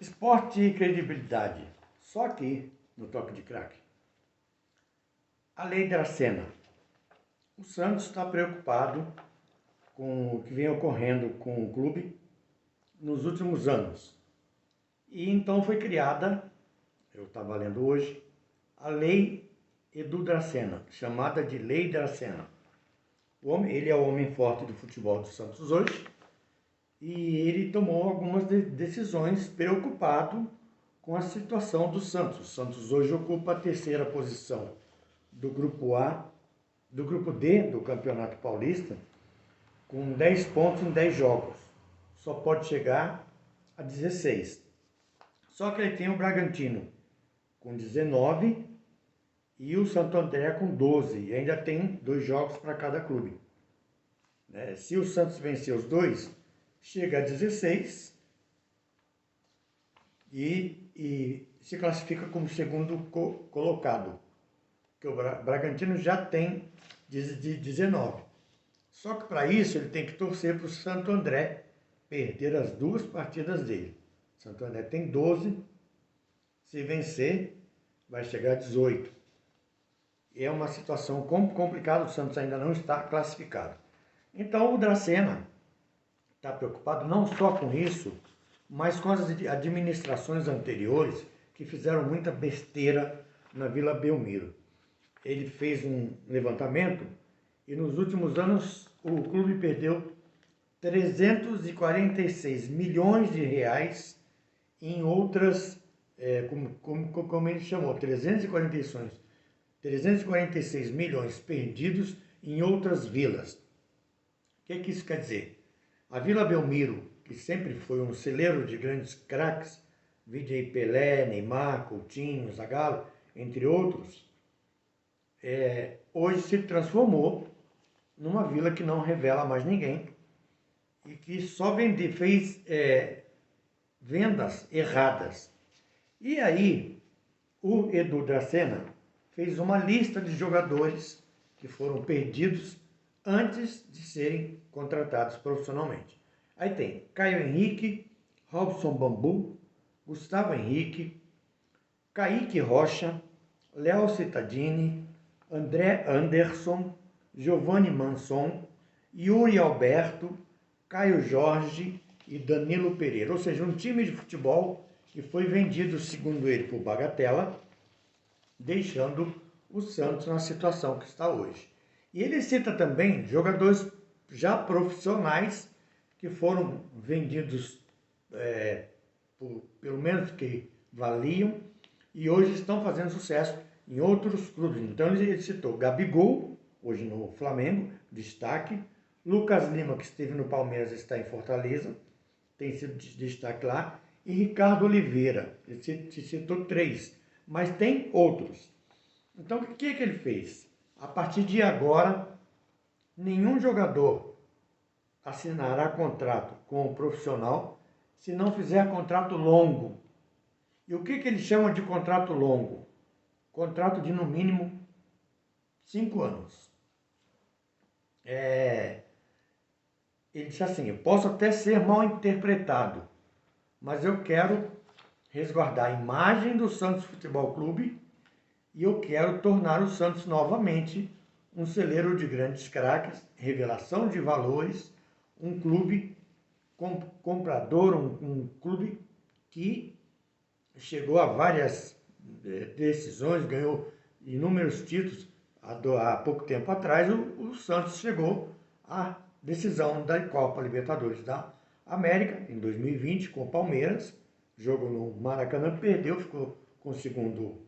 Esporte e credibilidade. Só aqui no Toque de Craque. A lei da Sena. O Santos está preocupado com o que vem ocorrendo com o clube nos últimos anos. E então foi criada, eu estava lendo hoje, a Lei Edu Dracena, chamada de Lei Dracena. Ele é o homem forte do futebol do Santos hoje e ele tomou algumas decisões preocupado com a situação do Santos. O Santos hoje ocupa a terceira posição do grupo A, do grupo D do Campeonato Paulista, com 10 pontos em 10 jogos. Só pode chegar a 16. Só que ele tem o Bragantino com 19 e o Santo André com 12. E ainda tem 2 jogos para cada clube. Se o Santos vencer os 2, chega a 16 e se classifica como segundo colocado. Porque o Bragantino já tem 19. Só que para isso ele tem que torcer para o Santo André perder as 2 partidas dele. O Santo André tem 12, se vencer vai chegar a 18. É uma situação complicada, o Santos ainda não está classificado. Então o Dracena está preocupado não só com isso, mas com as administrações anteriores que fizeram muita besteira na Vila Belmiro. Ele fez um levantamento e nos últimos anos o clube perdeu 346 milhões de reais em outras, como ele chamou, 346 milhões perdidos em outras vilas. O que isso quer dizer? A Vila Belmiro, que sempre foi um celeiro de grandes craques, vide aí Pelé, Neymar, Coutinho, Zagallo, entre outros, hoje se transformou numa vila que não revela mais ninguém e que só fez vendas erradas. E aí, o Edu Dracena fez uma lista de jogadores que foram perdidos antes de serem contratados profissionalmente. Aí tem Caio Henrique, Robson Bambu, Gustavo Henrique, Kaique Rocha, Léo Cittadini, André Anderson, Giovanni Manson, Yuri Alberto, Caio Jorge e Danilo Pereira. Ou seja, um time de futebol que foi vendido, segundo ele, por bagatela, deixando o Santos na situação que está hoje. E ele cita também jogadores já profissionais que foram vendidos por pelo menos que valiam e hoje estão fazendo sucesso em outros clubes. Então ele citou Gabigol, hoje no Flamengo, destaque, Lucas Lima, que esteve no Palmeiras, está em Fortaleza, tem sido destaque lá, e Ricardo Oliveira, ele citou 3, mas tem outros. Então o que ele fez? A partir de agora, nenhum jogador assinará contrato com o profissional se não fizer contrato longo. E o que ele chama de contrato longo? Contrato de no mínimo 5 anos. Ele disse assim, eu posso até ser mal interpretado, mas eu quero resguardar a imagem do Santos Futebol Clube e eu quero tornar o Santos novamente um celeiro de grandes craques, revelação de valores, um clube comprador, um clube que chegou a várias decisões, ganhou inúmeros títulos. Há pouco tempo atrás, o Santos chegou à decisão da Copa Libertadores da América, em 2020, com o Palmeiras. Jogo no Maracanã, perdeu, ficou com o segundo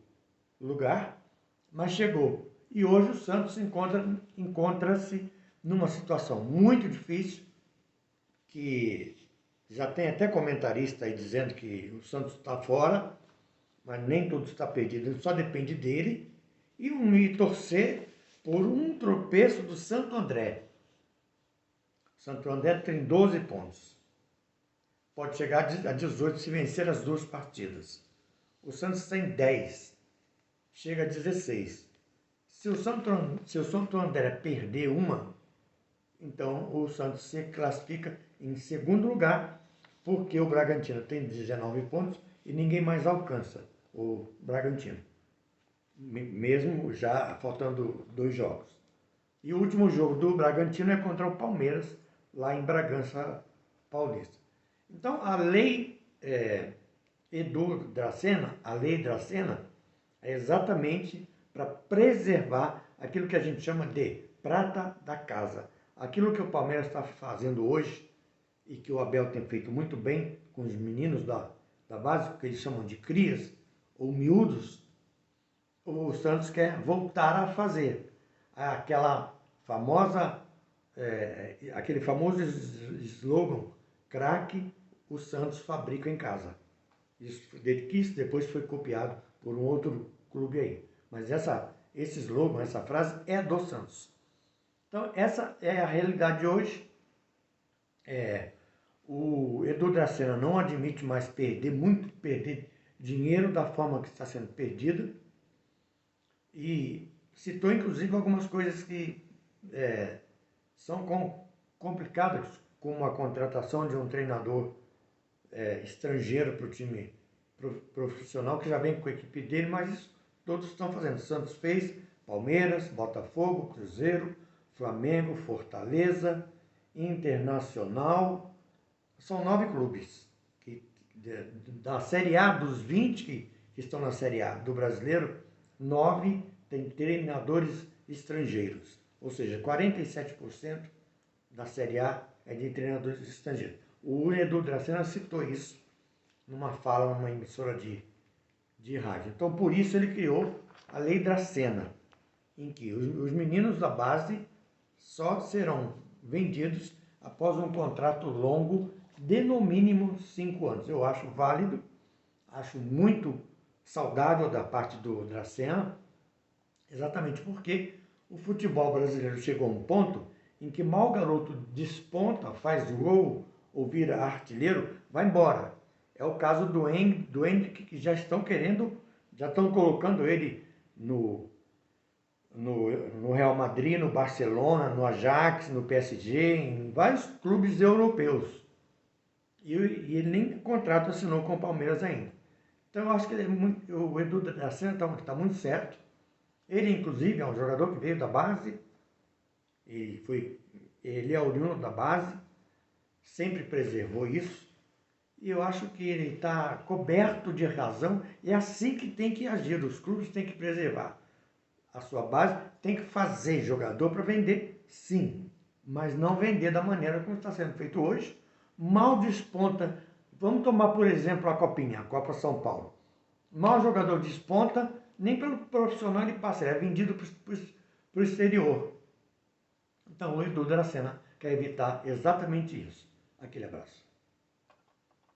lugar, mas chegou. E hoje o Santos encontra-se numa situação muito difícil, que já tem até comentarista aí dizendo que o Santos está fora, mas nem tudo está perdido, só depende dele, e torcer por um tropeço do Santo André. Santo André tem 12 pontos. Pode chegar a 18 se vencer as 2 partidas. O Santos tem 10. Chega a 16. Se o Santo André perder uma, então o Santos se classifica em segundo lugar porque o Bragantino tem 19 pontos e ninguém mais alcança o Bragantino, mesmo já faltando 2 jogos. E o último jogo do Bragantino é contra o Palmeiras, lá em Bragança Paulista. Então, a lei Edu Dracena, a lei Dracena, é exatamente para preservar aquilo que a gente chama de prata da casa. Aquilo que o Palmeiras está fazendo hoje e que o Abel tem feito muito bem com os meninos da base, que eles chamam de crias ou miúdos, o Santos quer voltar a fazer aquela famosa, aquele famoso slogan, craque, o Santos fabrica em casa. Isso depois foi copiado por um outro clube aí. Mas esse slogan, essa frase é do Santos. Então essa é a realidade de hoje. O Edu Dracena não admite mais perder dinheiro da forma que está sendo perdida. E citou inclusive algumas coisas que são complicadas, como a contratação de um treinador estrangeiro para o time profissional, que já vem com a equipe dele, mas isso todos estão fazendo. Santos fez, Palmeiras, Botafogo, Cruzeiro, Flamengo, Fortaleza, Internacional. São 9 clubes da Série A, dos 20 que estão na Série A do Brasileiro, 9 têm treinadores estrangeiros. Ou seja, 47% da Série A é de treinadores estrangeiros. O Edu Dracena citou isso numa fala, numa emissora de rádio. Então, por isso ele criou a Lei Dracena, em que os meninos da base só serão vendidos após um contrato longo de no mínimo 5 anos. Eu acho válido, acho muito saudável da parte do Dracena, exatamente porque o futebol brasileiro chegou a um ponto em que mal o garoto desponta, faz gol ou vira artilheiro, vai embora. É o caso do Endrick, que já estão colocando ele no Real Madrid, no Barcelona, no Ajax, no PSG, em vários clubes europeus. E ele nem contrato assinou com o Palmeiras ainda. Então eu acho que o Edu Dracena está muito certo. Ele, inclusive, é um jogador que veio da base, ele é oriundo da base, sempre preservou isso. E eu acho que ele está coberto de razão, e é assim que tem que agir. Os clubes têm que preservar a sua base, tem que fazer jogador para vender, sim, mas não vender da maneira como está sendo feito hoje. Mal desponta, vamos tomar por exemplo a Copinha, a Copa São Paulo. Mal jogador desponta, nem pelo profissional ele passa, ele é vendido para o exterior. Então o Edu Dracena quer evitar exatamente isso. Aquele abraço.